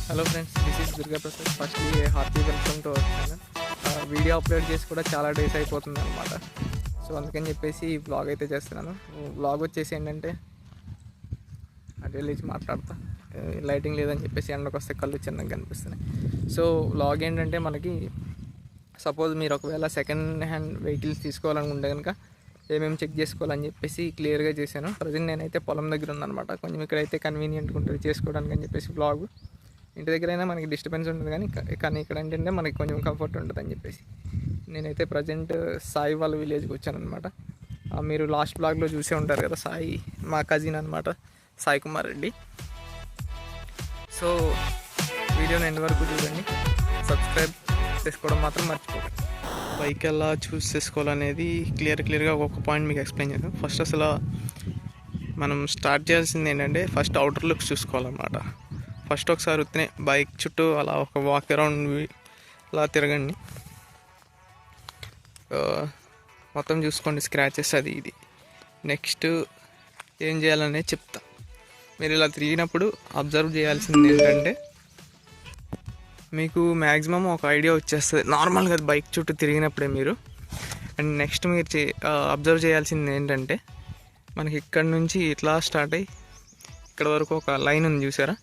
Hello friends, this is Durga Prasad. Firstly hearty welcome to our channel. Video upload చేసి కూడా చాలా days అయిపోతుంది అనమాట. సో అందుకని చెప్పేసి ఈ వ్లాగ్ అయితే చేస్తున్నాను. వ్లాగ్ వచ్చేసి ఏంటంటే అటు లేచి మాట్లాడతా, లైటింగ్ లేదని చెప్పేసి ఎండకు వస్తే కళ్ళు చిన్నగా కనిపిస్తున్నాయి. సో వ్లాగ్ ఏంటంటే మనకి సపోజ్ మీరు ఒకవేళ సెకండ్ హ్యాండ్ వెహికల్స్ తీసుకోవాలనుకుంటే కనుక ఏమేమి చెక్ చేసుకోవాలని చెప్పేసి క్లియర్గా చేశాను. ప్రజెంట్ నేనైతే పొలం దగ్గర ఉందన్నమాట. కొంచెం ఇక్కడైతే కన్వీనియంట్గా ఉంటుంది చేసుకోవడానికి అని చెప్పేసి వ్లాగ్. ఇంటి దగ్గర అయినా మనకి డిస్టర్బెన్స్ ఉంటుంది కానీ ఇక్కడ ఏంటంటే మనకి కొంచెం కంఫర్ట్ ఉంటుంది అని చెప్పేసి నేనైతే ప్రజెంట్ సాయి వాళ్ళ విలేజ్కి వచ్చాను అనమాట. మీరు లాస్ట్ బ్లాగ్లో చూసే ఉంటారు కదా, సాయి మా కజిన్ అనమాట, సాయి కుమార్ రెడ్డి. సో వీడియోని ఎండ్ వరకు చూడండి, సబ్స్క్రైబ్ చేసుకోవడం మాత్రం మర్చిపోకండి. బైక్ ఎలా చూస్ చేసుకోవాలనేది క్లియర్గా ఒక పాయింట్ మీకు ఎక్స్ప్లెయిన్ చేస్తాను. ఫస్ట్ అసలు మనం స్టార్ట్ చేయాల్సింది ఏంటంటే ఫస్ట్ అవుటర్ లుక్స్ చూసుకోవాలన్నమాట. ఫస్ట్ ఒకసారి ఉత్తినే బైక్ చుట్టూ అలా ఒక వాక్ అరౌండ్ అలా తిరగండి, మొత్తం చూసుకోండి, స్క్రాచెస్ అది ఇది. నెక్స్ట్ ఏం చేయాలనేది చెప్తా. మీరు ఇలా తిరిగినప్పుడు అబ్జర్వ్ చేయాల్సింది ఏంటంటే మీకు మ్యాక్సిమం ఒక ఐడియా వచ్చేస్తుంది నార్మల్గా బైక్ చుట్టూ తిరిగినప్పుడే మీరు. అండ్ నెక్స్ట్ మీరు అబ్జర్వ్ చేయాల్సింది ఏంటంటే మనకి ఇక్కడ నుంచి ఇట్లా స్టార్ట్ అయ్యి ఇక్కడ వరకు ఒక లైన్ ఉంది చూసారా,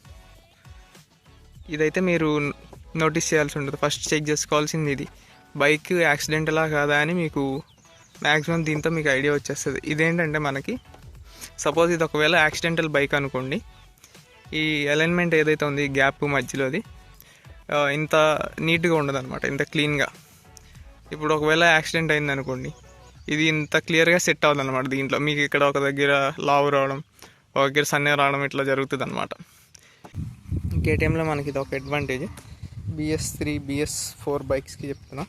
ఇదైతే మీరు నోటీస్ చేయాల్సి ఉంటుంది. ఫస్ట్ చెక్ చేసుకోవాల్సింది ఇది, బైక్ యాక్సిడెంటలా కాదా అని మీకు మ్యాక్సిమం దీంతో మీకు ఐడియా వచ్చేస్తుంది. ఇదేంటంటే మనకి సపోజ్ ఇది ఒకవేళ యాక్సిడెంటల్ బైక్ అనుకోండి, ఈ అలైన్మెంట్ ఏదైతే ఉంది గ్యాప్ మధ్యలోది ఇంత నీట్గా ఉండదు అనమాట, ఇంత క్లీన్గా. ఇప్పుడు ఒకవేళ యాక్సిడెంట్ అయింది అనుకోండి, ఇది ఇంత క్లియర్గా సెట్ అవ్వదు అనమాట. దీంట్లో మీకు ఇక్కడ ఒక దగ్గర లావు రావడం, ఒక దగ్గర సన్నగా రావడం ఇట్లా జరుగుతుంది అనమాట. కేటీఎంలో మనకి ఇది ఒక అడ్వాంటేజ్. BS3 BS4 బైక్స్కి చెప్తున్నా.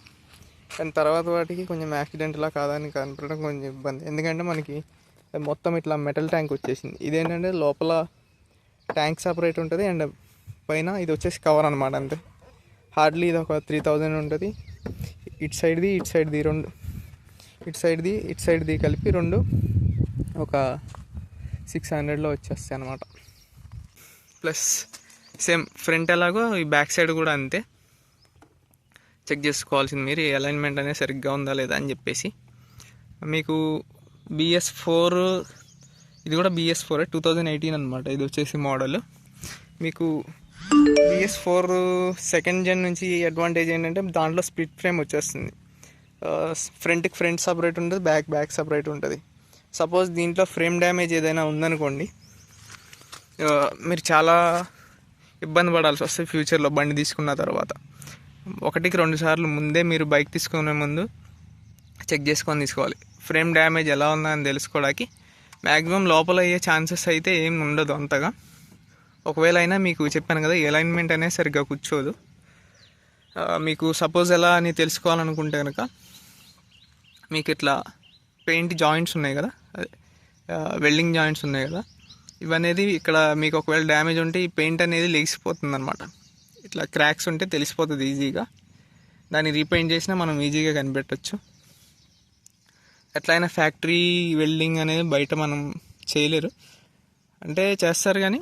కానీ తర్వాత వాటికి కొంచెం యాక్సిడెంట్లా కాదని కనపడడం కొంచెం ఇబ్బంది, ఎందుకంటే మనకి మొత్తం ఇట్లా మెటల్ ట్యాంక్ వచ్చేసింది. ఇదేంటంటే లోపల ట్యాంక్ సపరేట్ ఉంటుంది అండ్ పైన ఇది వచ్చేసి కవర్ అనమాట. అంతే, హార్డ్లీ ఇది ఒక 3000 ఉంటుంది. ఇటు సైడ్ది రెండు, ఇటు సైడ్ది కలిపి రెండు ఒక 600లో వచ్చేస్తాయి అనమాట. ప్లస్ సేమ్ ఫ్రంట్ ఎలాగో ఈ బ్యాక్ సైడ్ కూడా అంతే చెక్ చేసుకోవాల్సింది మీరు, ఈ అలైన్మెంట్ అనేది సరిగ్గా ఉందా లేదా అని చెప్పేసి. మీకు BS4 ఇది కూడా BS4 2018 అనమాట. ఇది వచ్చేసి మోడల్. మీకు BS4 సెకండ్ జెన్ నుంచి అడ్వాంటేజ్ ఏంటంటే దాంట్లో స్ప్లిట్ ఫ్రేమ్ వచ్చేస్తుంది. ఫ్రంట్కి ఫ్రంట్ సపరేట్ ఉంటుంది, బ్యాక్ సపరేట్ ఉంటుంది. సపోజ్ దీంట్లో ఫ్రేమ్ డ్యామేజ్ ఏదైనా ఉందనుకోండి, మీరు చాలా ఇబ్బంది పడాల్సి వస్తుంది ఫ్యూచర్లో బండి తీసుకున్న తర్వాత. 1-2 సార్లు ముందే మీరు బైక్ తీసుకునే ముందు చెక్ చేసుకొని తీసుకోవాలి. ఫ్రేమ్ డ్యామేజ్ ఎలా ఉందా అని తెలుసుకోవడానికి మ్యాక్సిమం లోపల అయ్యే ఛాన్సెస్ అయితే ఏం ఉండదు అంతగా. ఒకవేళ అయినా మీకు చెప్పాను కదా, అలైన్మెంట్ అనేది సరిగ్గా కూర్చోదు. మీకు సపోజ్ ఎలా అని తెలుసుకోవాలనుకుంటే కనుక మీకు ఇట్లా పెయింట్ జాయింట్స్ ఉన్నాయి కదా, అదే వెల్డింగ్ జాయింట్స్ ఉన్నాయి కదా, ఇవనేది ఇక్కడ మీకు ఒకవేళ డ్యామేజ్ ఉంటే ఈ పెయింట్ అనేది లెగిసిపోతుంది అనమాట. ఇట్లా క్రాక్స్ ఉంటే తెలిసిపోతుంది ఈజీగా. దాన్ని రీపెయింట్ చేసినా మనం ఈజీగా కనిపెట్టవచ్చు. ఎట్లయినా ఫ్యాక్టరీ వెల్డింగ్ అనేది బయట మనం చేయలేరు, అంటే చేస్తారు కానీ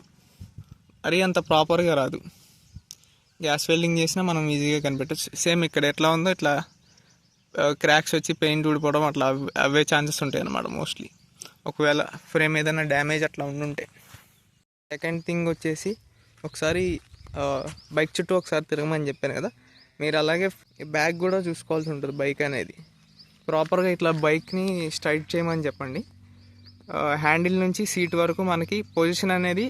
అది అంత ప్రాపర్గా రాదు. గ్యాస్ వెల్డింగ్ చేసినా మనం ఈజీగా కనిపెట్టచ్చు. సేమ్ ఇక్కడ ఎట్లా ఉందో ఇట్లా క్రాక్స్ వచ్చి పెయింట్ ఊడిపోవడం అట్లా అవే ఛాన్సెస్ ఉంటాయి అన్నమాట మోస్ట్లీ, ఒకవేళ ఫ్రేమ్ ఏదైనా డ్యామేజ్ అట్లా ఉండుంటే. సెకండ్ థింగ్ వచ్చేసి ఒకసారి బైక్ చుట్టూ ఒకసారి తిరగమని చెప్పాను కదా, మీరు అలాగే బ్యాక్ కూడా చూసుకోవాల్సి ఉంటుంది. బైక్ అనేది ప్రాపర్గా ఇట్లా బైక్ని స్ట్రైట్ చేయమని చెప్పండి. హ్యాండిల్ నుంచి సీట్ వరకు మనకి పొజిషన్ అనేది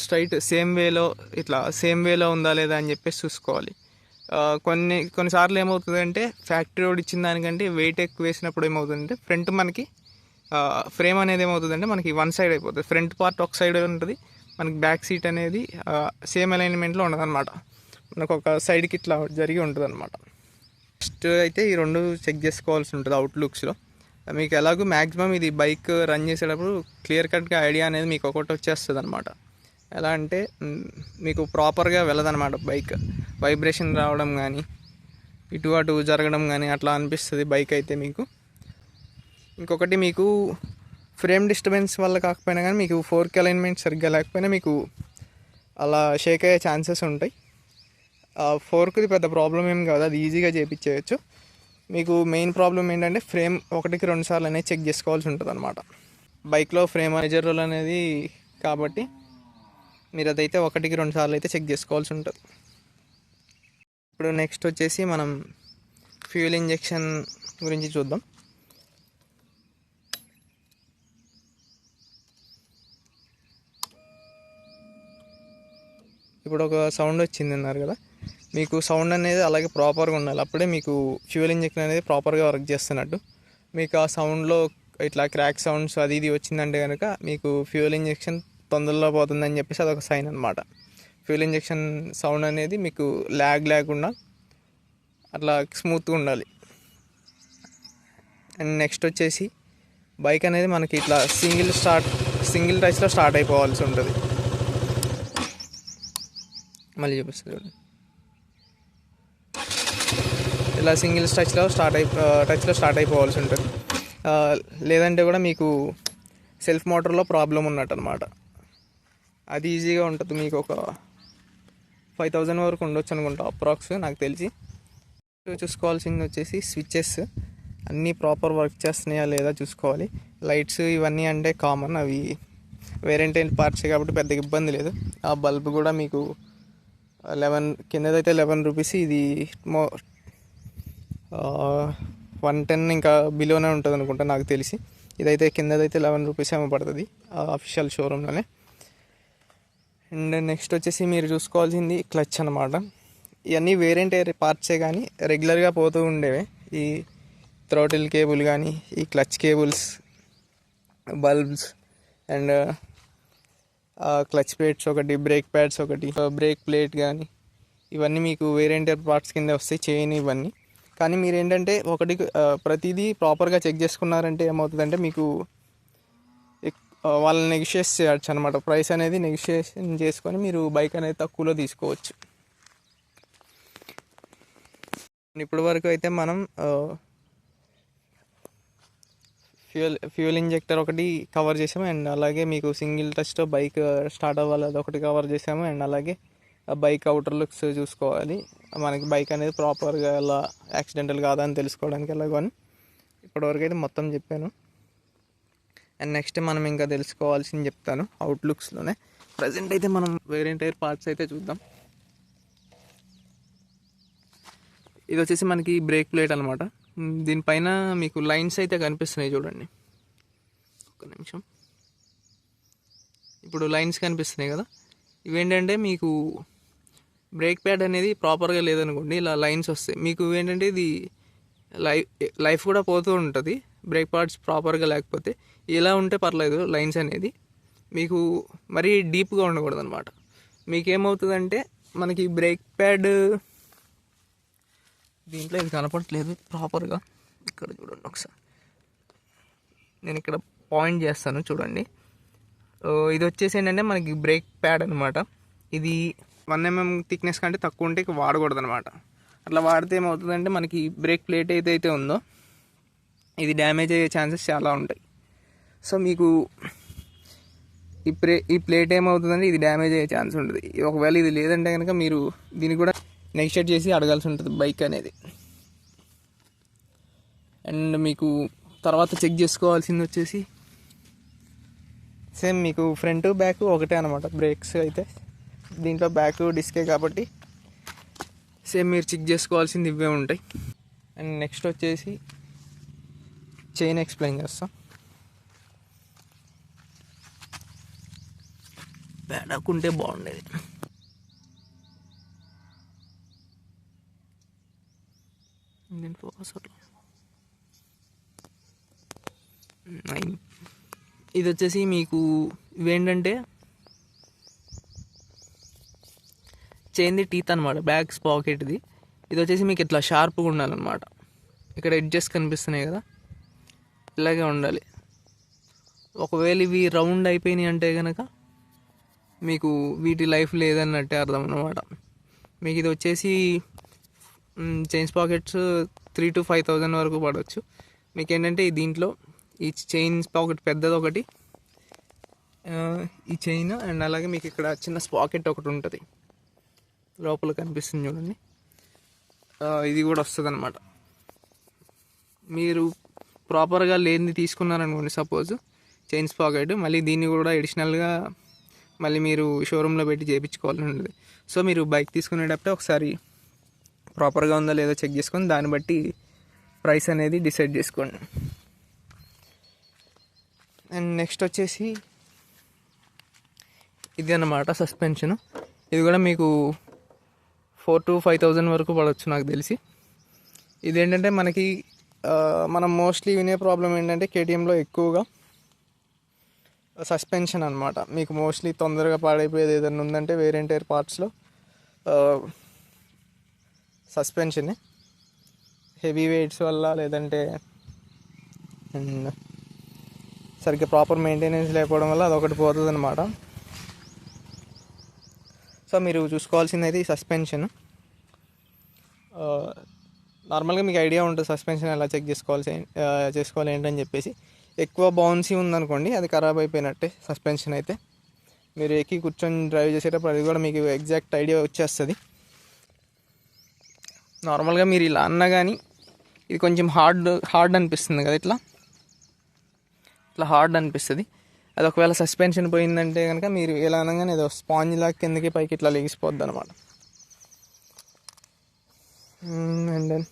స్ట్రైట్ సేమ్ వేలో ఉందా లేదా అని చెప్పేసి చూసుకోవాలి. కొన్నిసార్లు ఏమవుతుందంటే ఫ్యాక్టరీ రోడ్ ఇచ్చిన దానికంటే వెయిట్ ఎక్కువ వేసినప్పుడు ఏమవుతుందంటే ఫ్రంట్ మనకి ఫ్రేమ్ అనేది ఏమవుతుందంటే మనకి వన్ సైడ్ అయిపోతుంది. ఫ్రంట్ పార్ట్ ఒక సైడ్ ఉంటుంది, మనకి బ్యాక్ సీట్ అనేది సేమ్ అలైన్మెంట్లో ఉండదు అనమాట. మనకు ఒక సైడ్కి ఇట్లా జరిగి ఉంటుంది అనమాట. ఫస్ట్ అయితే ఈ రెండు చెక్ చేసుకోవాల్సి ఉంటుంది అవుట్లుక్స్లో. మీకు ఎలాగో మ్యాక్సిమం ఇది బైక్ రన్ చేసేటప్పుడు క్లియర్ కట్గా ఐడియా అనేది మీకు ఒకటి వచ్చేస్తుంది అనమాట. ఎలా అంటే మీకు ప్రాపర్గా వెళ్ళదన్నమాట బైక్, వైబ్రేషన్ రావడం కానీ ఇటు అటు జరగడం కానీ అట్లా అనిపిస్తుంది బైక్ అయితే మీకు. ఇంకొకటి మీకు ఫ్రేమ్ డిస్టర్బెన్స్ వల్ల కాకపోయినా కానీ మీకు 4K అలైన్మెంట్ సరిగ్గా లేకపోయినా మీకు అలా షేక్ అయ్యే ఛాన్సెస్ ఉంటాయి. ఫోర్క్ది పెద్ద ప్రాబ్లం ఏం కాదు, అది ఈజీగా చేయించేయచ్చు. మీకు మెయిన్ ప్రాబ్లం ఏంటంటే ఫ్రేమ్ 1-2 సార్లు అనేది చెక్ చేసుకోవాల్సి ఉంటుంది అనమాట. బైక్లో ఫ్రేమ్ మేజర్ రోల్ అనేది కాబట్టి మీరు అదైతే 1-2 సార్లు అయితే చెక్ చేసుకోవాల్సి ఉంటుంది. ఇప్పుడు నెక్స్ట్ వచ్చేసి మనం ఫ్యూయల్ ఇంజెక్షన్ గురించి చూద్దాం. ఇప్పుడు ఒక సౌండ్ వచ్చింది అన్నారు కదా, మీకు సౌండ్ అనేది అలాగే ప్రాపర్గా ఉండాలి, అప్పుడే మీకు ఫ్యూయల్ ఇంజెక్షన్ అనేది ప్రాపర్గా వర్క్ చేస్తున్నట్టు. మీకు ఆ సౌండ్లో ఇట్లా క్రాక్ సౌండ్స్ అది ఇది వచ్చిందంటే కనుక మీకు ఫ్యూయల్ ఇంజెక్షన్ తొందరలో పోతుందని చెప్పేసి అదొక సైన్ అనమాట. ఫ్యూయల్ ఇంజెక్షన్ సౌండ్ అనేది మీకు ల్యాగ్ లేకుండా అట్లా స్మూత్గా ఉండాలి. అండ్ నెక్స్ట్ వచ్చేసి బైక్ అనేది మనకి ఇట్లా సింగిల్ టచ్లో స్టార్ట్ అయిపోవాల్సి ఉంటుంది. మళ్ళీ చూపిస్తుంది చూడండి, ఇలా సింగిల్ టచ్లో స్టార్ట్ అయిపోవాల్సి ఉంటుంది. లేదంటే కూడా మీకు సెల్ఫ్ మోటార్లో ప్రాబ్లం ఉన్నట్టు అనమాట. అది ఈజీగా ఉంటుంది, మీకు ఒక 5000 వరకు ఉండొచ్చు అనుకుంటా అప్రాక్స్ నాకు తెలిసి. చూసుకోవాల్సింది వచ్చేసి స్విచ్చెస్ అన్నీ ప్రాపర్ వర్క్ చేస్తున్నాయా లేదా చూసుకోవాలి. లైట్స్ ఇవన్నీ అంటే కామన్, అవి వేరెంట్ పార్ట్స్ కాబట్టి పెద్దగా ఇబ్బంది లేదు. ఆ బల్బ్ కూడా మీకు 11 కిందదైతే 11 రూపీస్, ఇది 110 ఇంకా బిలోనే ఉంటుంది అనుకుంటా నాకు తెలిసి. ఇదైతే కిందదైతే 11 రూపీస్ ఏమో పడుతుంది అఫీషియల్ షోరూమ్లోనే. అండ్ నెక్స్ట్ వచ్చేసి మీరు చూసుకోవాల్సింది క్లచ్ అనమాట. ఇవన్నీ వేరియంట్ పార్ట్సే కానీ రెగ్యులర్గా పోతూ ఉండేవే. ఈ థ్రోటిల్ కేబుల్ కానీ, ఈ clutch cables, bulbs and clutch plates ఒకటి, బ్రేక్ ప్యాడ్స్ ఒకటి, బ్రేక్ ప్లేట్ కానీ ఇవన్నీ మీకు వేరియంట్ పార్ట్స్ కింద వస్తాయి, చైన్ ఇవన్నీ. కానీ మీరు ఏంటంటే ప్రతిదీ ప్రాపర్గా చెక్ చేసుకున్నారంటే ఏమవుతుందంటే మీకు వాళ్ళని నెగోషియేట్ చేయొచ్చు అనమాట. ప్రైస్ అనేది నెగోషియేషన్ చేసుకొని మీరు బైక్ అనేది తక్కువలో తీసుకోవచ్చు. ఇప్పటి వరకు అయితే మనం ఫ్యూయల్ ఇంజెక్టర్ ఒకటి కవర్ చేసాము, అండ్ అలాగే మీకు సింగిల్ టచ్తో బైక్ స్టార్ట్ అవ్వాలి అదొకటి కవర్ చేసాము, అండ్ అలాగే బైక్ అవుటర్ లుక్స్ చూసుకోవాలి, మనకి బైక్ అనేది ప్రాపర్గా ఎలా యాక్సిడెంటల్ కాదా అని తెలుసుకోవడానికి ఎలాగో అని ఇప్పటివరకు అయితే మొత్తం చెప్పాను. అండ్ నెక్స్ట్ మనం ఇంకా తెలుసుకోవాల్సింది చెప్తాను అవుట్లుక్స్లోనే. ప్రజెంట్ అయితే మనం వేరియంట్ పార్ట్స్ అయితే చూద్దాం. ఇది వచ్చేసి మనకి బ్రేక్ ప్లేట్ అనమాట. దీనిపైన మీకు లైన్స్ అయితే కనిపిస్తున్నాయి చూడండి, ఒక్క నిమిషం. ఇప్పుడు లైన్స్ కనిపిస్తున్నాయి కదా, ఇవేంటంటే మీకు బ్రేక్ ప్యాడ్ అనేది ప్రాపర్గా లేదనుకోండి, ఇలా లైన్స్ వస్తాయి. మీకు ఏంటంటే ఇది లైఫ్ కూడా పోతూ ఉంటుంది బ్రేక్ ప్యాడ్స్ ప్రాపర్గా లేకపోతే. ఇలా ఉంటే పర్లేదు, లైన్స్ అనేది మీకు మరీ డీప్గా ఉండకూడదు అనమాట. మీకేమవుతుందంటే మనకి బ్రేక్ ప్యాడ్ దీంట్లో ఇది కనపడట్లేదు ప్రాపర్గా, ఇక్కడ చూడండి ఒకసారి, నేను ఇక్కడ పాయింట్ చేస్తాను చూడండి. ఇది వచ్చేసి ఏంటంటే మనకి బ్రేక్ ప్యాడ్ అనమాట. ఇది 1 mm థిక్నెస్ కంటే తక్కువ ఉంటే వాడకూడదు అనమాట. అట్లా వాడితే ఏమవుతుందంటే మనకి బ్రేక్ ప్లేట్ ఏదైతే ఉందో ఇది డ్యామేజ్ అయ్యే ఛాన్సెస్ చాలా ఉంటాయి. సో మీకు ఈ ప్లేట్ ఏమవుతుందంటే ఇది డ్యామేజ్ అయ్యే ఛాన్స్ ఉంటుంది. ఒకవేళ ఇది లేదంటే కనుక మీరు దీన్ని కూడా నెగోషియేట్ చేసి అడగాల్సి ఉంటుంది బైక్ అనేది. అండ్ మీకు తర్వాత చెక్ చేసుకోవాల్సింది వచ్చేసి సేమ్ మీకు ఫ్రంట్ బ్యాక్ ఒకటే అనమాట. బ్రేక్స్ అయితే దీంట్లో బ్యాక్ డిస్కే కాబట్టి సేమ్ మీరు చెక్ చేసుకోవాల్సింది ఇవే ఉంటాయి. అండ్ నెక్స్ట్ వచ్చేసి చైన్ ఎక్స్ప్లెయిన్ చేస్తాం. బ్యాడకుంటే బాగుండేది. నేను ఫోకస్ అట్లా ఇది వచ్చేసి మీకు ఇవేంటంటే చైన్ది టీత్ అనమాట, బ్యాక్ పాకెట్ది. ఇది వచ్చేసి మీకు ఇట్లా షార్ప్గా ఉండాలన్నమాట. ఇక్కడ ఎడ్జెస్ కనిపిస్తున్నాయి కదా, ఇలాగే ఉండాలి. ఒకవేళ ఇవి రౌండ్ అయిపోయినాయి అంటే కనుక మీకు వీటి లైఫ్ లేదన్నట్టే అర్థం అన్నమాట. మీకు ఇది వచ్చేసి చైన్స్ పాకెట్స్ 3,000 to 5,000 వరకు పడవచ్చు. మీకు ఏంటంటే దీంట్లో ఈ చైన్స్ పాకెట్ పెద్దది ఒకటి, ఈ చైన్ అండ్ అలాగే మీకు ఇక్కడ చిన్న స్పాకెట్ ఒకటి ఉంటుంది లోపల కనిపిస్తుంది చూడండి, ఇది కూడా వస్తుంది అనమాట. మీరు ప్రాపర్గా లేనిది తీసుకున్నారనుకోండి, సపోజ్ చైన్ స్పాకెట్, మళ్ళీ దీన్ని కూడా అడిషనల్గా మళ్ళీ మీరు షోరూంలో పెట్టి చేయించుకోవాలని ఉంటుంది. సో మీరు బైక్ తీసుకునేటప్పుడే ఒకసారి ప్రాపర్గా ఉందో లేదో చెక్ చేసుకొని దాన్ని బట్టి ప్రైస్ అనేది డిసైడ్ చేసుకోండి. అండ్ నెక్స్ట్ వచ్చేసి ఇది అన్నమాట సస్పెన్షన్. ఇది కూడా మీకు 4,000 to 5,000 వరకు పడవచ్చు నాకు తెలిసి. ఇదేంటంటే మనకి మనం మోస్ట్లీ వినే ప్రాబ్లం ఏంటంటే కేటీఎంలో ఎక్కువగా సస్పెన్షన్ అనమాట. మీకు మోస్ట్లీ తొందరగా పాడైపోయేది ఏదైనా ఉందంటే వేరియంట్ ఎయిర్ పార్ట్స్లో సస్పెన్షన్ హెవీ వెయిట్స్ వల్ల, లేదంటే సరిగ్గా ప్రాపర్ మెయింటెనెన్స్ లేకపోవడం వల్ల అదొకటి పోతుంది అనమాట. సో మీరు చూసుకోవాల్సింది అయితే ఈ సస్పెన్షన్. నార్మల్గా మీకు ఐడియా ఉంటుంది సస్పెన్షన్ ఎలా చెక్ చేసుకోవాలి ఏంటని చెప్పేసి. ఎక్కువ బౌన్సీ ఉందనుకోండి అది ఖరాబ్ అయిపోయినట్టే సస్పెన్షన్ అయితే. మీరు ఎక్కి కూర్చొని డ్రైవ్ చేసేటప్పుడు అది కూడా మీకు ఎగ్జాక్ట్ ఐడియా వచ్చేస్తుంది. నార్మల్గా మీరు ఇలా అన్నా కానీ ఇది కొంచెం హార్డ్ అనిపిస్తుంది కదా, ఇట్లా హార్డ్ అనిపిస్తుంది. అది ఒకవేళ సస్పెన్షన్ పోయిందంటే కనుక మీరు ఎలా అనగానే ఏదో స్పాంజ్ లాగా కిందకి పైకి ఇట్లా లెగిసిపోద్ది అనమాట. అండ్ దెన్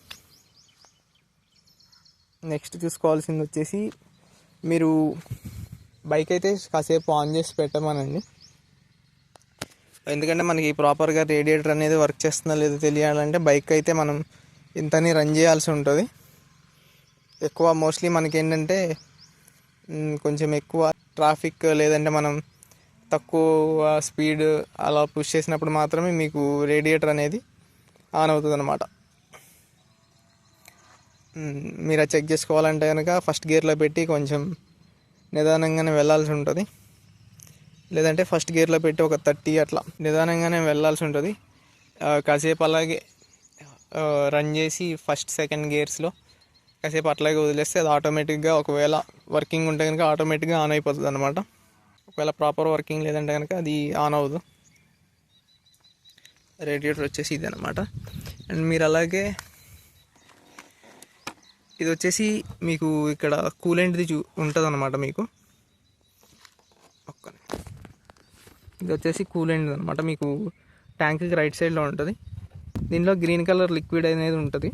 నెక్స్ట్ చూసుకోవాల్సింది వచ్చేసి, మీరు బైక్ అయితే కాసేపు ఆన్ చేసి పెట్టమనండి. ఎందుకంటే మనకి ప్రాపర్గా రేడియేటర్ అనేది వర్క్ చేస్తుందా లేదో తెలియాలంటే బైక్ అయితే మనం ఇంతని రన్ చేయాల్సి ఉంటుంది. ఎక్కువ మోస్ట్లీ మనకేంటంటే కొంచెం ఎక్కువ ట్రాఫిక్ లేదంటే మనం తక్కువ స్పీడ్ అలా పుష్ చేసినప్పుడు మాత్రమే మీకు రేడియేటర్ అనేది ఆన్ అవుతుంది అనమాట. మీరు అది చెక్ చేసుకోవాలంటే కనుక ఫస్ట్ గేర్లో పెట్టి కొంచెం నిదానంగానే వెళ్ళాల్సి ఉంటుంది, లేదంటే ఫస్ట్ గేర్లో పెట్టి ఒక 30 అట్లా నిదానంగానే వెళ్ళాల్సి ఉంటుంది. కాసేపు అలాగే రన్ చేసి ఫస్ట్ సెకండ్ గేర్స్లో కాసేపు అట్లాగే వదిలేస్తే అది ఆటోమేటిక్గా ఒకవేళ వర్కింగ్ ఉంటే కనుక ఆటోమేటిక్గా ఆన్ అయిపోతుంది అనమాట. ఒకవేళ ప్రాపర్ వర్కింగ్ లేదంటే కనుక అది ఆన్ అవ్వదు. రేడియేటర్ వచ్చేసి ఇది అనమాట. అండ్ మీరు అలాగే ఇది వచ్చేసి మీకు ఇక్కడ కూలెంట్ది ఉంటుంది అనమాట. మీకు ఇది వచ్చేసి కూలెంట్ అనమాట. మీకు ట్యాంక్కి రైట్ సైడ్లో ఉంటుంది. దీనిలో గ్రీన్ కలర్ లిక్విడ్ అనేది ఉంటుంది.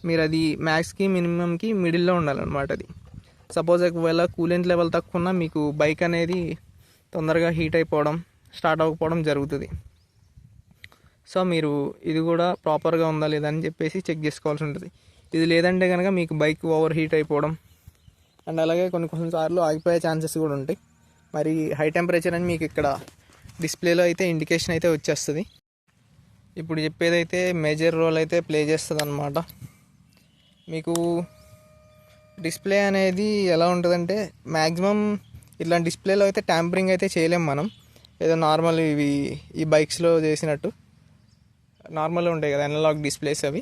మీరు అది మ్యాక్స్కి మినిమంకి మిడిల్లో ఉండాలన్నమాట. అది సపోజ్ ఒకవేళ కూలెంట్ లెవెల్ తక్కువ ఉన్నా మీకు బైక్ అనేది తొందరగా హీట్ అయిపోవడం, స్టార్ట్ అవ్వకపోవడం జరుగుతుంది. సో మీరు ఇది కూడా ప్రాపర్గా ఉందా లేదా అని చెప్పేసి చెక్ చేసుకోవాల్సి ఉంటుంది. ఇది లేదంటే కనుక మీకు బైక్ ఓవర్ హీట్ అయిపోవడం అండ్ అలాగే కొన్నిసార్లు ఆగిపోయే ఛాన్సెస్ కూడా ఉంటాయి. మరి హై టెంపరేచర్ అని మీకు ఇక్కడ డిస్ప్లేలో అయితే ఇండికేషన్ అయితే వచ్చేస్తుంది. ఇప్పుడు చెప్పేదైతే మేజర్ రోల్ అయితే ప్లే చేస్తుంది అన్నమాట. మీకు డిస్ప్లే అనేది ఎలా ఉంటుందంటే మ్యాక్సిమం ఇట్లాంటి డిస్ప్లేలో అయితే ట్యాంపరింగ్ అయితే చేయలేం మనం. ఏదో నార్మల్ ఈ బైక్స్లో చేసినట్టు నార్మల్గా ఉంటాయి కదా అనలాగ్ డిస్ప్లేస్ అవి.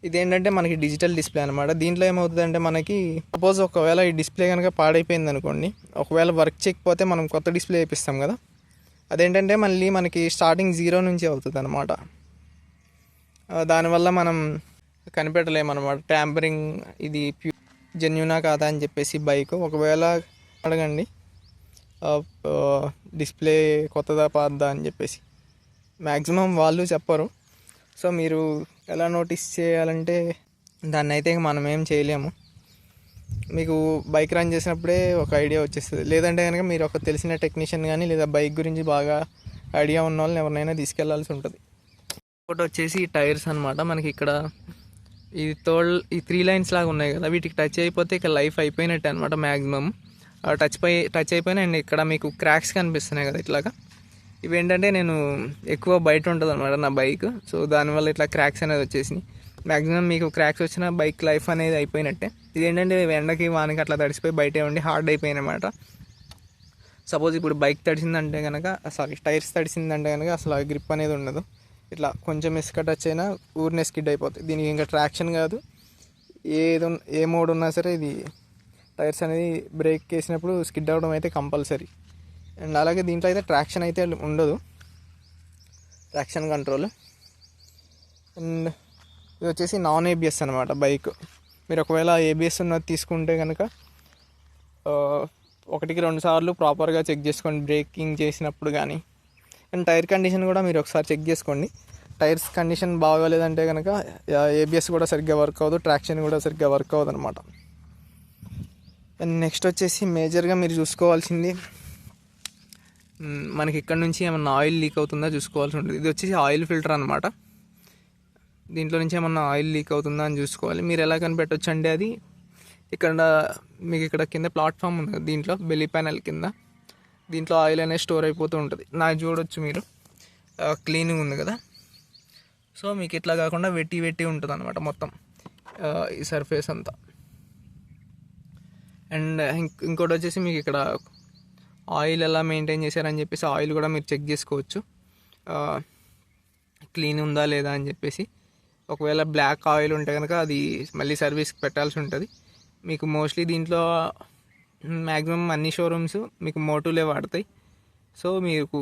ఇదేంటంటే మనకి డిజిటల్ డిస్ప్లే అనమాట. దీంట్లో ఏమవుతుందంటే మనకి సపోజ్ ఒకవేళ ఈ డిస్ప్లే కనుక పాడైపోయింది అనుకోండి, ఒకవేళ వర్క్ చేయకపోతే మనం కొత్త డిస్ప్లే వేపిస్తాం కదా, అదేంటంటే మళ్ళీ మనకి స్టార్టింగ్ 0 నుంచి అవుతుంది అనమాట. దానివల్ల మనం కనిపెట్టలేమన్నమాట ట్యాంపరింగ్ ఇది జెన్యూనా కాదా అని చెప్పేసి. బైక్ ఒకవేళ అడగండి డిస్ప్లే కొత్తదా పాతదా అని చెప్పేసి, మ్యాక్సిమం వాళ్ళు చెప్పరు. సో మీరు ఎలా నోటీస్ చేయాలంటే దాన్ని అయితే మనం ఏం చేయలేము. మీకు బైక్ రన్ చేసినప్పుడే ఒక ఐడియా వచ్చేస్తుంది. లేదంటే కనుక మీరు ఒక తెలిసిన టెక్నీషియన్ కానీ లేదా బైక్ గురించి బాగా ఐడియా ఉన్న వాళ్ళని ఎవరినైనా తీసుకెళ్లాల్సి ఉంటుంది. ఒకటి వచ్చేసి టైర్స్ అనమాట. మనకి ఇక్కడ ఈ 3 లైన్స్ లాగా ఉన్నాయి కదా, వీటికి టచ్ అయిపోతే ఇక లైఫ్ అయిపోయినట్టే అనమాట. మ్యాక్సిమం టచ్ అయిపోయినా అండ్ ఇక్కడ మీకు క్రాక్స్ కనిపిస్తున్నాయి కదా ఇట్లాగా. ఇవేంటంటే నేను ఎక్కువ బయట ఉంటుంది అనమాట నా బైక్. సో దానివల్ల ఇట్లా క్రాక్స్ అనేది వచ్చేసినాయి. మ్యాక్సిమం మీకు క్రాక్స్ వచ్చిన బైక్ లైఫ్ అనేది అయిపోయినట్టే. ఇదేంటంటే ఎండకి వానికి అట్లా తడిసిపోయి బయటే ఉండి హార్డ్ అయిపోయినమాట. సపోజ్ ఇప్పుడు బైక్ తడిసిందంటే కనుక టైర్స్ తడిసిందంటే కనుక అసలు గ్రిప్ అనేది ఉండదు. ఇట్లా కొంచెం ఇసుక టచ్ అయినా ఊరినే స్కిడ్ అయిపోతుంది. దీనికి ఇంకా ట్రాక్షన్ కాదు, ఏ మోడ్ ఉన్నా సరే ఇది టైర్స్ అనేది బ్రేక్ వేసినప్పుడు స్కిడ్ అవ్వడం అయితే కంపల్సరీ. అండ్ అలాగే దీంట్లో అయితే ట్రాక్షన్ అయితే ఉండదు, ట్రాక్షన్ కంట్రోల్. అండ్ ఇది వచ్చేసి నాన్ ఏబిఎస్ అనమాట బైక్. మీరు ఒకవేళ ఏబిఎస్ ఉన్నది తీసుకుంటే కనుక 1-2 సార్లు ప్రాపర్గా చెక్ చేసుకోండి బ్రేకింగ్ చేసినప్పుడు కానీ. అండ్ టైర్ కండిషన్ కూడా మీరు ఒకసారి చెక్ చేసుకోండి. టైర్స్ కండిషన్ బాగోలేదంటే కనుక ఏబిఎస్ కూడా సరిగ్గా వర్క్ అవ్వదు, ట్రాక్షన్ కూడా సరిగ్గా వర్క్ అవ్వదు అనమాట. అండ్ నెక్స్ట్ వచ్చేసి మేజర్గా మీరు చూసుకోవాల్సింది, మనకి ఇక్కడ నుంచి ఏమన్నా ఆయిల్ లీక్ అవుతుందా చూసుకోవాల్సి ఉంటుంది. ఇది వచ్చేసి ఆయిల్ ఫిల్టర్ అనమాట. దీంట్లో నుంచి ఏమన్నా ఆయిల్ లీక్ అవుతుందా అని చూసుకోవాలి. మీరు ఎలా కనిపెట్టవచ్చు అంటే అది మీకు ఇక్కడ కింద ప్లాట్ఫామ్ ఉంది కదా, దీంట్లో బెల్లీ ప్యానెల్ కింద దీంట్లో ఆయిల్ అనేది స్టోర్ అయిపోతూ ఉంటుంది. నాకు చూడొచ్చు మీరు, క్లీనింగ్ ఉంది కదా. సో మీకు ఇట్లా కాకుండా వెట్టి ఉంటుంది అనమాట మొత్తం ఈ సర్ఫేస్ అంతా. అండ్ ఇంకోటి వచ్చేసి మీకు ఇక్కడ ఆయిల్ ఎలా మెయింటైన్ చేశారని చెప్పేసి ఆయిల్ కూడా మీరు చెక్ చేసుకోవచ్చు, క్లీన్ ఉందా లేదా అని చెప్పేసి. ఒకవేళ బ్లాక్ ఆయిల్ ఉంటే కనుక అది మళ్ళీ సర్వీస్కి పెట్టాల్సి ఉంటుంది. మీకు మోస్ట్లీ దీంట్లో మ్యాక్సిమం అన్ని షోరూమ్స్ మీకు మోటోలే వాడతాయి. సో మీకు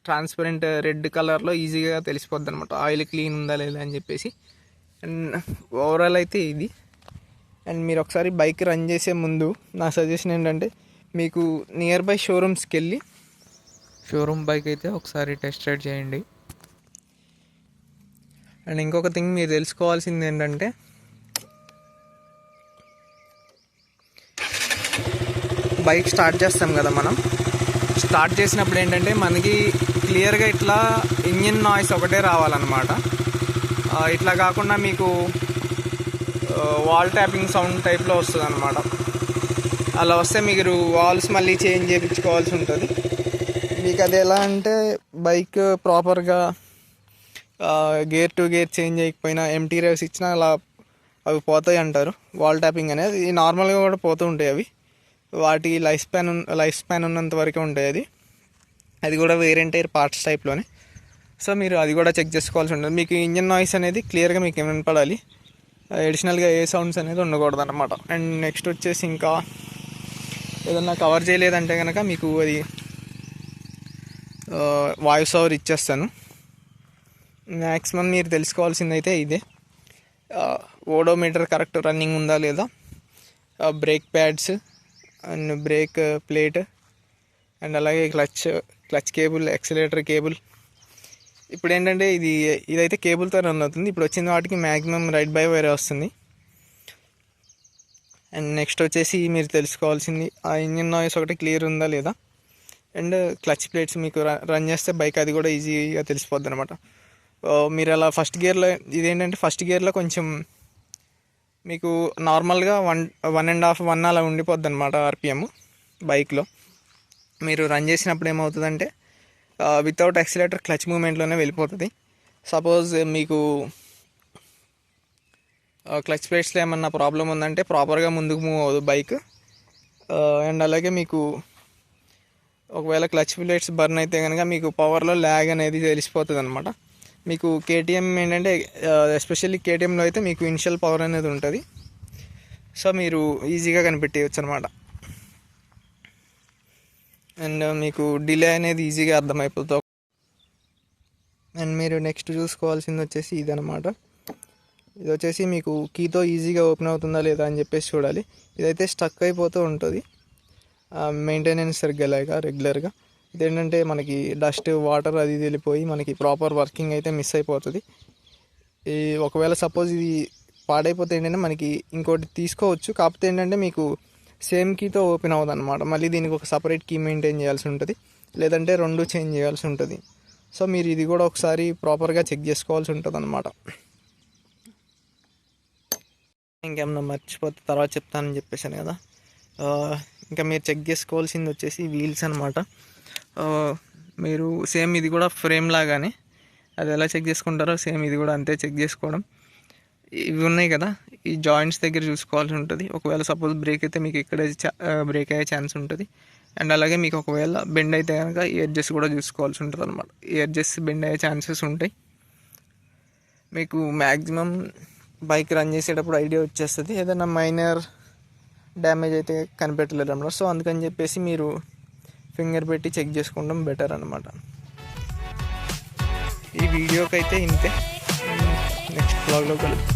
ట్రాన్స్పరెంట్ రెడ్ కలర్లో ఈజీగా తెలిసిపోద్ది అనమాట ఆయిల్ క్లీన్ ఉందా లేదా అని చెప్పేసి. అండ్ ఓవరాల్ అయితే ఇది. అండ్ మీరు ఒకసారి బైక్ రన్ చేసే ముందు నా సజెషన్ ఏంటంటే, మీకు నియర్ బై షోరూమ్స్కి వెళ్ళి షోరూమ్ బైక్ అయితే ఒకసారి టెస్ట్ రైడ్ చేయండి. అండ్ ఇంకొక థింగ్ మీరు తెలుసుకోవాల్సింది ఏంటంటే, బైక్ స్టార్ట్ చేస్తాం కదా మనం, స్టార్ట్ చేసినప్పుడు ఏంటంటే మనకి క్లియర్గా ఇట్లా ఇంజిన్ నాయిస్ ఒకటే రావాలన్నమాట. ఇట్లా కాకుండా మీకు వాల్ ట్యాపింగ్ సౌండ్ టైప్లో వస్తుంది అనమాట. అలా వస్తే మీరు వాల్స్ మళ్ళీ చేంజ్ చేయించుకోవాల్సి ఉంటుంది. మీకు అది ఎలా అంటే, బైక్ ప్రాపర్గా గేర్ టు గేర్ చేంజ్ చేయకపోయినా ఎంటీ రేవ్స్ ఇచ్చినా అలా అవి పోతాయి అంటారు. వాల్ ట్యాపింగ్ అనేది నార్మల్గా కూడా పోతూ ఉంటాయి అవి. వాటి లైఫ్ స్పాన్ ఉన్నంత వరకే ఉంటాయి. అది కూడా వేర్ అండ్ టైర్ పార్ట్స్ టైప్లోనే. సో మీరు అది కూడా చెక్ చేసుకోవాల్సి ఉంటుంది. మీకు ఇంజిన్ నాయిస్ అనేది క్లియర్గా మీకు ఏమైనా పడాలి, అడిషనల్గా ఏ సౌండ్స్ అనేది ఉండకూడదు అనమాట. అండ్ నెక్స్ట్ వచ్చేసి ఇంకా ఏదన్నా కవర్ చేయలేదంటే కనుక మీకు అది వాయిస్ ఓవర్ ఇచ్చేస్తాను. మ్యాక్సిమం మీరు తెలుసుకోవాల్సింది అయితే ఇదే, ఓడోమీటర్ కరెక్ట్ రన్నింగ్ ఉందా లేదా, brake pads and break plate, and అలాగే క్లచ్ కేబుల్, యాక్సిలరేటర్ కేబుల్. ఇప్పుడు ఏంటంటే ఇదైతే కేబుల్తో రన్ అవుతుంది. ఇప్పుడు వచ్చిన వాటికి మ్యాక్సిమం రైడ్ బై వైర్ వస్తుంది. అండ్ నెక్స్ట్ వచ్చేసి మీరు తెలుసుకోవాల్సింది ఆ ఇంజిన్ నాయిస్ ఒకటి క్లియర్ ఉందా లేదా, అండ్ క్లచ్ ప్లేట్స్ మీకు రన్ చేస్తే బైక్ అది కూడా ఈజీగా తెలిసిపోద్ది అనమాట. మీరు అలా ఫస్ట్ గేర్లో, ఇదేంటంటే ఫస్ట్ గేర్లో కొంచెం మీకు నార్మల్గా 1.5 అలా ఉండిపోద్ది అనమాట ఆర్పిఎం బైక్లో. మీరు రన్ చేసినప్పుడు ఏమవుతుందంటే వితౌట్ యాక్సిలేటర్ క్లచ్ మూమెంట్లోనే వెళ్ళిపోతుంది. సపోజ్ మీకు క్లచ్ ప్లేట్స్లో ఏమన్నా ప్రాబ్లం ఉందంటే ప్రాపర్గా ముందుకు మూవ్ అవ్వదు బైక్. అండ్ అలాగే మీకు ఒకవేళ క్లచ్ ప్లేట్స్ బర్న్ అయితే కనుక మీకు పవర్లో ల్యాగ్ అనేది తెలిసిపోతుంది అనమాట. మీకు కేటీఎం ఏంటంటే, ఎస్పెషల్లీ కేటీఎంలో అయితే మీకు ఇనిషియల్ పవర్ అనేది ఉంటుంది. సో మీరు ఈజీగా కనిపెట్టేయచ్చు అనమాట. అండ్ మీకు డిలే అనేది ఈజీగా అర్థమైపోతుంది. అండ్ మీరు నెక్స్ట్ చూసుకోవాల్సింది వచ్చేసి ఇదనమాట. ఇది వచ్చేసి మీకు కీతో ఈజీగా ఓపెన్ అవుతుందా లేదా అని చెప్పేసి చూడాలి. ఇదైతే స్టక్ అయిపోతూ ఉంటుంది మెయింటెనెన్స్ సరిగ్గా లేక రెగ్యులర్గా. ఇదేంటంటే మనకి డస్ట్, వాటర్ అది వెళ్ళిపోయి మనకి ప్రాపర్ వర్కింగ్ అయితే మిస్ అయిపోతుంది. ఒకవేళ సపోజ్ ఇది పాడైపోతే ఏంటంటే మనకి ఇంకోటి తీసుకోవచ్చు, కాకపోతే ఏంటంటే మీకు సేమ్ కీతో ఓపెన్ అవ్వదు అనమాట. మళ్ళీ దీనికి ఒక సపరేట్ కీ మెయింటైన్ చేయాల్సి ఉంటుంది, లేదంటే 2 చేంజ్ చేయాల్సి ఉంటుంది. సో మీరు ఇది కూడా ఒకసారి ప్రాపర్గా చెక్ చేసుకోవాల్సి ఉంటుంది అనమాట. ఇంకేమన్నా మర్చిపోతే తర్వాత చెప్తానని చెప్పేసాను కదా. ఇంకా మీరు చెక్ చేసుకోవాల్సింది వచ్చేసి వీల్స్ అనమాట. మీరు సేమ్ ఇది కూడా ఫ్రేమ్ లాగానే అది ఎలా చెక్ చేసుకుంటారో సేమ్ ఇది కూడా అంతే చెక్ చేసుకోవడం. ఇవి ఉన్నాయి కదా, ఈ జాయింట్స్ దగ్గర చూసుకోవాల్సి ఉంటుంది. ఒకవేళ సపోజ్ బ్రేక్ అయితే మీకు ఇక్కడే బ్రేక్ అయ్యే ఛాన్స్ ఉంటుంది. అండ్ అలాగే మీకు ఒకవేళ బెండ్ అయితే కనుక ఈ ఎడ్జెస్ కూడా చూసుకోవాల్సి ఉంటుంది అనమాట. ఈ ఎడ్జెస్ బెండ్ అయ్యే ఛాన్సెస్ ఉంటాయి. మీకు మ్యాక్సిమం బైక్ రన్ చేసేటప్పుడు ఐడియా వచ్చేస్తుంది. ఏదైనా మైనర్ డ్యామేజ్ అయితే కనిపెట్టలేరు అన్నమాట. సో అందుకని చెప్పేసి మీరు ఫింగర్ పెట్టి చెక్ చేసుకోవడం బెటర్ అనమాట. ఈ వీడియోకి అయితే ఇంతే. నెక్స్ట్ బ్లాగ్లో కలుద్దాం.